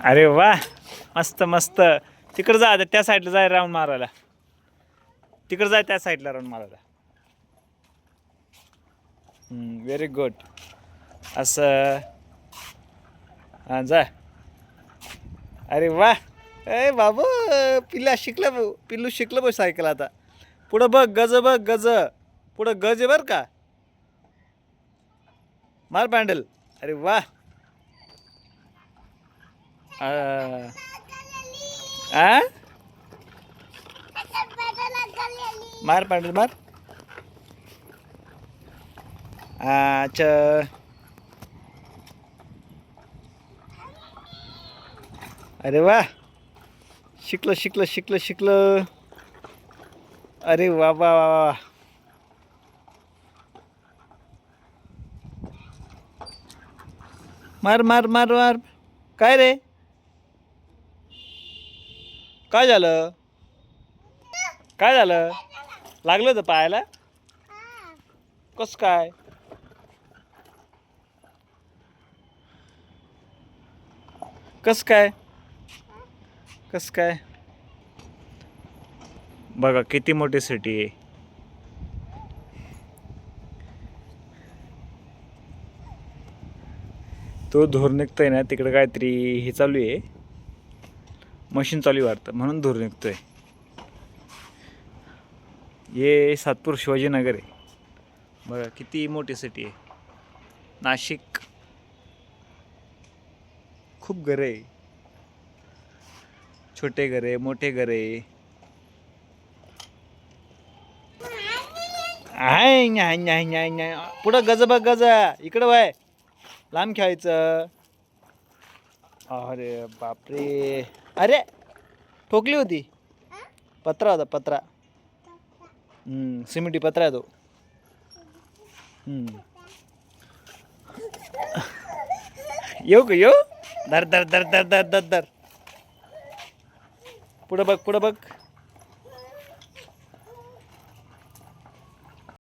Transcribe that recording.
अरे वा, मस्त मस्त. तिकडे जा, त्या साईडला जाय राऊंड मारायला. तिकडे जाय त्या साईडला राऊंड मारायला. Very good. असं हां जा. अरे वा, ए बाबू, पिल्लू शिकलं बघ सायकल आता. पुढं बघ, गज बघ, गज. पुढं गज आहे बरं का. मार पॅन्डल. अरे वा. आ मार पॅन्डल मार. अच्छा. अरे वा, शिकलं. अरे वा वा वा वा. मार मार मार मार. काय रे, काय झालं? काय झालं? लागलं होतं पायाला? कस काय? कस काय? कस काय? बघा किती मोठी सिटी आहे. तो धूर निघतोय ना, तिकडे काहीतरी हे चालू आहे, मशीन चालू आहे वाटतं, म्हणून धूर निघतोय. हे सातपूर शिवाजीनगर आहे. बघा किती मोठी सिटी आहे नाशिक. खूप घरं आहे, छोटे घरे, मोठे घरे आहे. पुढं गज बघ, गज. इकडं वय, लांब खेळायचं. अरे बापरे. अरे ठोकली होती. पत्रा होता, पत्रा. सिमेंटी पत्रा आहे तो. येऊ का, येऊ. धर धर धर धर धर धर धर. पुढं बघ, पुढं बघ.